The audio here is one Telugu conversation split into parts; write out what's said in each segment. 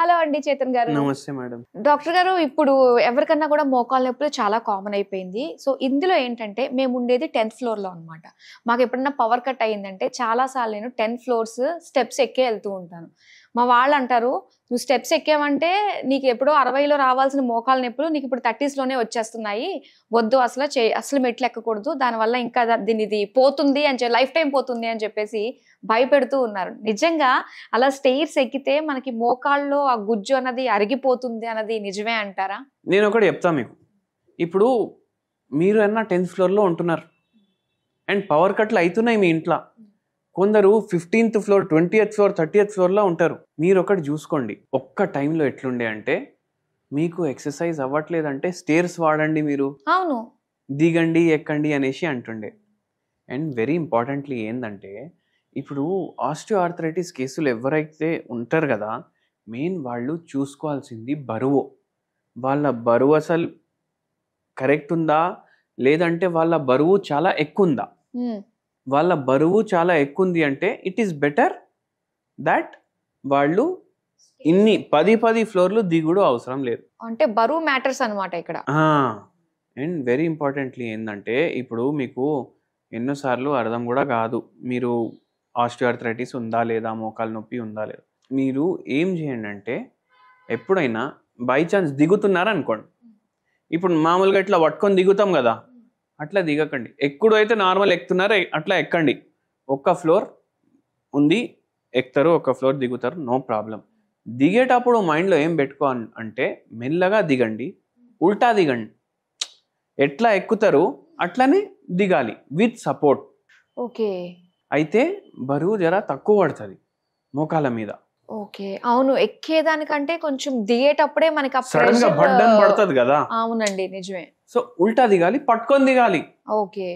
హలో అండి చేతన్ గారు. నమస్తే మేడం. డాక్టర్ గారు, ఇప్పుడు ఎవరికన్నా కూడా మోకాళ్ళ నొప్పులు చాలా కామన్ అయిపోయింది. సో ఇందులో ఏంటంటే మేము ఉండేది 10th ఫ్లోర్‌లో అన్నమాట. మాకు ఎప్పుడన్నా పవర్ కట్ అయిందంటే చాలా సార్లు నేను 10 ఫ్లోర్స్ స్టెప్స్ ఎక్కే వెళ్తూ ఉంటాను. మా వాళ్ళు అంటారు, "నువ్వు స్టెప్స్ ఎక్కావంటే నీకు ఎప్పుడో 60లో రావాల్సిన మోకాళ్ళ నొప్పులు నీకు ఇప్పుడు 30స్‌లోనే వచ్చేస్తున్నాయి. వద్దు అసలు మెట్లు ఎక్కకూడదు. దానివల్ల ఇంకా ఇది పోతుంది అని లైఫ్ టైం పోతుంది" అని చెప్పేసి భయపెడుతూ ఉన్నారు. నిజంగా అలా స్టెయిర్స్ ఎక్కితే మనకి మోకాళ్ళలో ఆ గుజ్జు అన్నది అరిగిపోతుంది అన్నది నిజమే అంటారా? నేను ఒకటి చెప్తా మీకు. ఇప్పుడు మీరు అన్న 10th ఫ్లోర్‌లో ఉంటున్నారు అండ్ పవర్ కట్లు అవుతున్నాయి మీ ఇంట్లో. కొందరు 15th floor, 20th floor, 30th ఫ్లోర్లో ఉంటారు. మీరు ఒకటి చూసుకోండి, ఒక్క టైంలో ఎట్లుండే అంటే మీకు ఎక్సర్సైజ్ అవ్వట్లేదంటే స్టేర్స్ వాడండి, మీరు అవును, దిగండి ఎక్కండి అనేసి అంటుండే. అండ్ వెరీ ఇంపార్టెంట్లీ ఏంటంటే ఇప్పుడు ఆస్టియో ఆర్థరైటిస్ కేసులు ఎవరైతే ఉంటారు కదా, మెయిన్ వాళ్ళు చూసుకోవాల్సింది బరువు. వాళ్ళ బరువు అసలు కరెక్ట్ ఉందా, లేదంటే వాళ్ళ బరువు చాలా ఎక్కువ ఉందా. వాళ్ళ బరువు చాలా ఎక్కువ ఉంది అంటే ఇట్ ఈస్ బెటర్ దట్ వాళ్ళు ఇన్ని 10 ఫ్లోర్లు దిగుడు అవసరం లేదు. అంటే బరువు మ్యాటర్స్ అన్నమాట ఇక్కడ. అండ్ వెరీ ఇంపార్టెంట్లీ ఏంటంటే ఇప్పుడు మీకు ఎన్నోసార్లు అర్థం కూడా కాదు మీరు ఆస్టియోఆర్థరైటిస్ ఉందా లేదా, మోకాలు నొప్పి ఉందా లేదా. మీరు ఏం చేయండి అంటే ఎప్పుడైనా బై ఛాన్స్ దిగుతున్నారనుకోండి, ఇప్పుడు మామూలుగా ఇట్లా పట్టుకొని దిగుతాం కదా, అట్లా దిగకండి. ఎక్కుడు అయితే నార్మల్ ఎక్కుతున్నారు అట్లా ఎక్కండి. ఒక్క ఫ్లోర్ ఉంది ఎక్కుతారు, ఒక్క ఫ్లోర్ దిగుతారు, నో ప్రాబ్లం. దిగేటప్పుడు మైండ్లో ఏం పెట్టుకో అంటే మెల్లగా దిగండి, ఉల్టా దిగండి. ఎట్లా ఎక్కుతారు అట్లనే దిగాలి విత్ సపోర్ట్. ఓకే. అయితే బరువు జర తక్కువ పడుతుంది మోకాల మీద. ఓకే, అవును, ఎక్కేదానికంటే కొంచెం దిగేటప్పుడే మనకి సడన్ గా బర్డన్ పడుతుంది కదా. అవునండి, నిజమే. సో ఉల్టా దిగాలి, పట్టుకొని దిగాలి. ఓకే.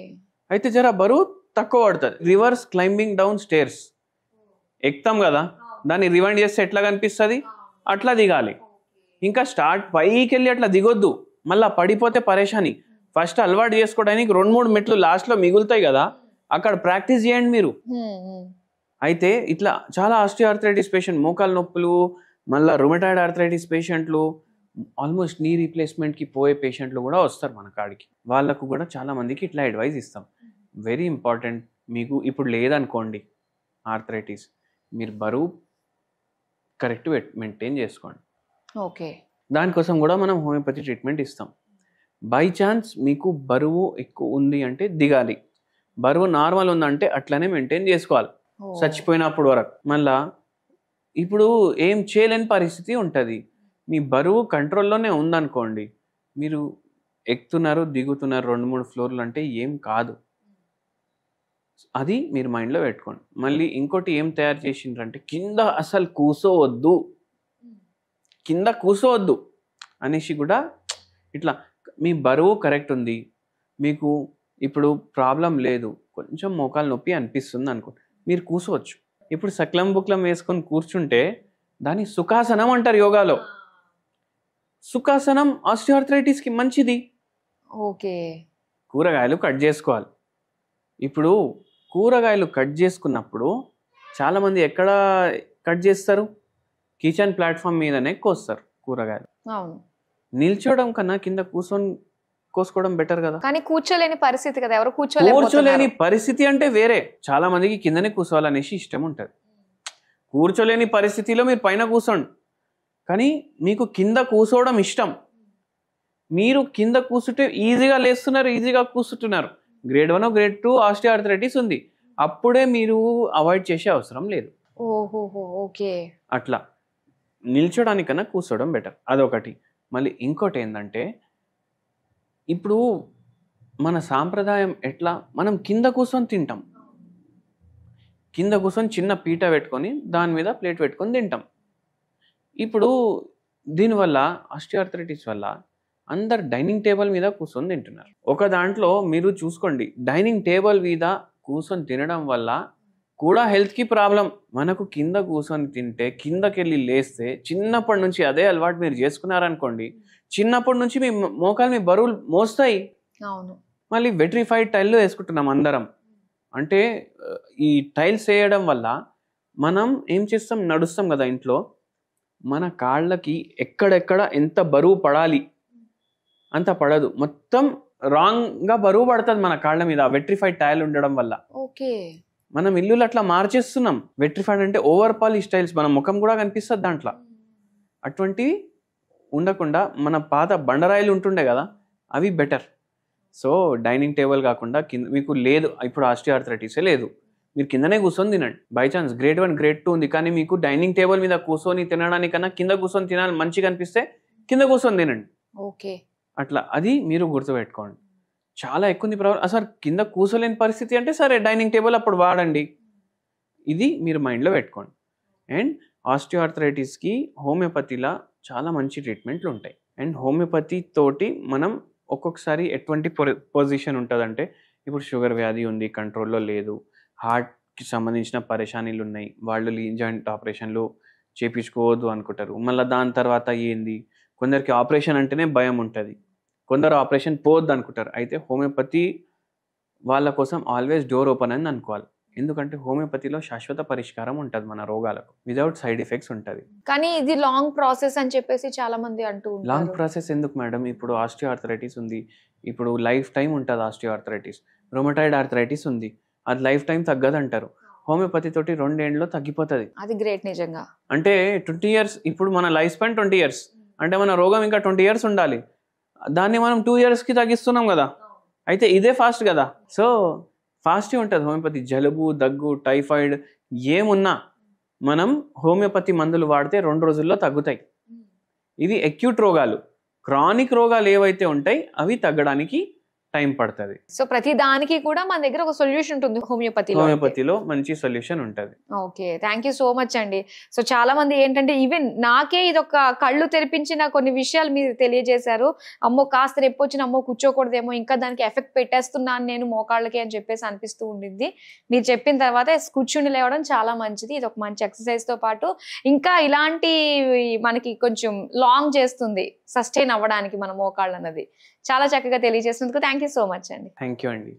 అయితే జర బరువు తక్కువ పడుతుంది. రివర్స్ క్లైంబింగ్ డౌన్ స్టేర్స్ ఎక్కుతాం కదా, దాన్ని రివైండ్ చేస్తే ఎట్లా కనిపిస్తుంది అట్లా దిగాలి. ఇంకా పైకి వెళ్ళి అట్లా దిగొద్దు, మళ్ళీ పడిపోతే పరేషాని. ఫస్ట్ అలవాటు చేసుకోవడానికి 2-3 మెట్లు లాస్ట్లో మిగులుతాయి కదా, అక్కడ ప్రాక్టీస్ చేయండి మీరు. అయితే ఇట్లా చాలా ఆస్టియోఆర్థరైటిస్ పేషెంట్, మోకాలు నొప్పులు, మళ్ళీ రుమటాయిడ్ ఆర్థరైటిస్ పేషెంట్లు, ఆల్మోస్ట్ నీ రీప్లేస్మెంట్కి పోయే పేషెంట్లు కూడా వస్తారు మన కాడికి. వాళ్ళకు కూడా చాలా మందికి ఇట్లా అడ్వైజ్ ఇస్తాం. వెరీ ఇంపార్టెంట్, మీకు ఇప్పుడు లేదనుకోండి ఆర్థరైటిస్, మీరు బరువు కరెక్ట్ మెయింటైన్ చేసుకోండి. ఓకే. దానికోసం కూడా మనం హోమియోపతి ట్రీట్మెంట్ ఇస్తాం. బై ఛాన్స్ మీకు బరువు ఎక్కువ ఉంది అంటే దిగాలి, బరువు నార్మల్ ఉందంటే అట్లనే మెయింటైన్ చేసుకోవాలి చచ్చిపోయినప్పుడు వరకు. మళ్ళా ఇప్పుడు ఏం చేయలేని పరిస్థితి ఉంటుంది, మీ బరువు కంట్రోల్లోనే ఉందనుకోండి, మీరు ఎక్కుతున్నారు దిగుతున్నారు 2-3 ఫ్లోర్లు అంటే ఏం కాదు. అది మీరు మైండ్లో పెట్టుకోండి. మళ్ళీ ఇంకోటి ఏం తయారు చేసిండ్రంటే కింద అసలు కూసోవద్దు అనేసి కూడా ఇట్లా మీ బరువు కరెక్ట్ ఉంది, మీకు ఇప్పుడు ప్రాబ్లం లేదు, కొంచెం మోకాలు నొప్పి అనిపిస్తుంది అనుకోండి, మీరు కూర్చోవచ్చు. ఇప్పుడు సక్లం బుక్లం వేసుకొని కూర్చుంటే దాన్ని సుఖాసనం అంటారు యోగాలో. సుఖాసనం ఆస్టియోఆర్థరైటిస్కి మంచిది. ఓకే. కూరగాయలు కట్ చేసుకోవాలి. ఇప్పుడు కూరగాయలు కట్ చేసుకున్నప్పుడు చాలామంది ఎక్కడ కట్ చేస్తారు, కిచెన్ ప్లాట్ఫామ్ మీదనే కోస్తారు కూరగాయలు. అవును, నిల్చోవడం కన్నా కింద కూర్చొని కోసుకోవడం బెటర్ కదా. కానీ కూర్చోలేని పరిస్థితి కదా, ఎవరు కూర్చోలేని పరిస్థితి అంటే వేరే. చాలా మందికి కిందనే కూర్చోవాలనేసి ఇష్టం ఉంటుంది. కూర్చోలేని పరిస్థితిలో మీరు పైన కూర్చోండి, కానీ మీకు కింద కూర్చోవడం ఇష్టం. మీరు కింద కూర్చుంటే ఈజీగా లేస్తున్నారు, ఈజీగా కూర్చుంటున్నారు. గ్రేడ్ 1 గ్రేడ్ 2 ఆస్టియోఆర్థరైటిస్ ఉంది, అప్పుడే మీరు అవాయిడ్ చేసే అవసరం లేదు. ఓహోహో, ఓకే. అట్లా నిల్చోడానికన్నా కూర్చోవడం బెటర్, అదొకటి. మళ్ళీ ఇంకోటి ఏంటంటే ఇప్పుడు మన సాంప్రదాయం ఎట్లా, మనం కింద కూర్చొని తింటాం. కింద కూర్చొని చిన్న పీట పెట్టుకొని దాని మీద ప్లేట్ పెట్టుకొని తింటాం. ఇప్పుడు దీనివల్ల ఆస్టియోఆర్థరైటిస్ వల్ల అందరు డైనింగ్ టేబుల్ మీద కూర్చొని తింటున్నారు. ఒక దాంట్లో మీరు చూసుకోండి, డైనింగ్ టేబుల్ మీద కూర్చొని తినడం వల్ల కూడా హెల్త్కి ప్రాబ్లం. మనకు కింద కూర్చొని తింటే కిందకెళ్ళి లేస్తే, చిన్నప్పటి నుంచి అదే అలవాటు మీరు చేసుకున్నారనుకోండి, చిన్నప్పటి నుంచి మీ మోకాలు మీ బరువులు మోస్తాయి. అవును. మళ్ళీ వెట్రిఫైడ్ టైల్లో వేసుకుంటున్నాం అందరం. అంటే ఈ టైల్స్ వేయడం వల్ల మనం ఏం చేస్తాం, నడుస్తాం కదా ఇంట్లో, మన కాళ్ళకి ఎక్కడెక్కడ ఎంత బరువు పడాలి అంత పడదు, మొత్తం రాంగ్గా బరువు పడుతుంది మన కాళ్ళ మీద వెట్రిఫైడ్ టైల్ ఉండడం వల్ల. ఓకే. మనం ఇల్లులు అట్లా మార్చేస్తున్నాం. వెట్రిఫైడ్ అంటే ఓవర్ పాలిష్ టైల్స్, మన ముఖం కూడా కనిపిస్తుంది దాంట్లో. అటువంటివి ఉండకుండా మన పాత బండరాయిలు ఉంటుండే కదా, అవి బెటర్. సో డైనింగ్ టేబుల్ కాకుండా కింద మీకు లేదు, ఇప్పుడు ఆస్టియోఆర్థరైటిసే లేదు, మీరు కిందనే కూర్చొని తినండి. బై ఛాన్స్ గ్రేడ్ 1 గ్రేడ్ 2 ఉంది, కానీ మీకు డైనింగ్ టేబుల్ మీద కూర్చొని తినడానికన్నా కింద కూర్చొని తినాలి మంచిగా అనిపిస్తే కింద కూర్చొని తినండి. ఓకే. అట్లా అది మీరు గుర్తుపెట్టుకోండి. చాలా ఎక్కువ ఉంది ప్రాబ్లం, అసలు కింద కూర్చోలేని పరిస్థితి అంటే సరే డైనింగ్ టేబుల్ అప్పుడు వాడండి. ఇది మీరు మైండ్లో పెట్టుకోండి. అండ్ ఆస్టియోఆర్థరైటిస్కి హోమియోపతిలా చాలా మంచి ట్రీట్మెంట్లు ఉంటాయి. అండ్ హోమియోపతి తోటి మనం ఒక్కొక్కసారి ఎటువంటి పొజిషన్ ఉంటుందంటే, ఇప్పుడు షుగర్ వ్యాధి ఉంది, కంట్రోల్లో లేదు, హార్ట్కి సంబంధించిన పరేషానీలు ఉన్నాయి, వాళ్ళు లీన్ జాయింట్ ఆపరేషన్లు చేయించుకోవద్దు అనుకుంటారు. మళ్ళీ దాని తర్వాత ఏంది, కొందరికి ఆపరేషన్ అంటేనే భయం ఉంటుంది, కొందరు ఆపరేషన్ పోవద్దు అనుకుంటారు. అయితే హోమియోపతి వాళ్ళ కోసం ఆల్వేస్ డోర్ ఓపెన్ అని అనుకోవాలి. ఎందుకంటే హోమియోపతిలో శాశ్వత పరిష్కారం ఉంటుంది మన రోగాలకు, వితౌట్ సైడ్ ఎఫెక్ట్స్ ఉంటుంది. కానీ ఇది లాంగ్ ప్రాసెస్ అని చెప్పేసి చాలా మంది అంటూ ఉంటారు. లాంగ్ ప్రాసెస్ ఎందుకు మేడం? ఇప్పుడు ఆస్టియోఆర్థరైటిస్ ఉంది, ఇప్పుడు లైఫ్ టైం ఉంటుంది ఆస్టియోఆర్థరైటిస్. రొమటాయిడ్ ఆర్థరైటిస్ ఉంది, అది లైఫ్ టైం తగ్గదంటారు. హోమియోపతి తోటి 2 ఏళ్ళలో తగ్గిపోతుంది. అది గ్రేట్ నిజంగా. అంటే 20 years, ఇప్పుడు మన లైఫ్ స్పాన్ 20 years, అంటే మన రోగం ఇంకా 20 years ఉండాలి, దాన్ని మనం 2 yearsకి తగ్గిస్తున్నాం కదా. అయితే ఇదే ఫాస్ట్ కదా. సో ఫాస్ట్గా ఉంటుంది హోమియోపతి. జలుబు, దగ్గు, టైఫాయిడ్ ఏమున్నా మనం హోమియోపతి మందులు వాడితే 2 రోజుల్లో తగ్గుతాయి. ఇది అక్యూట్ రోగాలు. క్రానిక్ రోగాలు ఏవైతే ఉంటాయి అవి తగ్గడానికి టైం పడుతుంది. సో ప్రతి దానికి కూడా మన దగ్గర ఒక సొల్యూషన్ ఉంటుంది హోమియోపతిలో మంచి సొల్యూషన్ ఉంటుంది. Okay, thank you so much అండి. సో చాలా మంది ఏంటంటే ఈవెన్ నాకే ఇది ఒక కళ్ళు తెరిపించిన కొన్ని విషయాలు మీరు తెలియజేశారు. అమ్మో కాస్త రేపు వచ్చిన అమ్మో కూర్చోకూడదేమో, ఇంకా దానికి ఎఫెక్ట్ పెట్టేస్తున్నాను నేను మోకాళ్ళకి అని చెప్పేసి అనిపిస్తూ ఉండింది. మీరు చెప్పిన తర్వాత కూర్చుని లేవడం చాలా మంచిది. ఇది ఒక మంచి ఎక్సర్సైజ్ తో పాటు ఇంకా ఇలాంటి మనకి కొంచెం లాంగ్ చేస్తుంది సస్టైన్ అవ్వడానికి మన మోకాళ్ళు అన్నది. చాలా చక్కగా తెలియజేసినందుకు థ్యాంక్ యూ సో మచ్ అండి. థ్యాంక్ యూ అండి.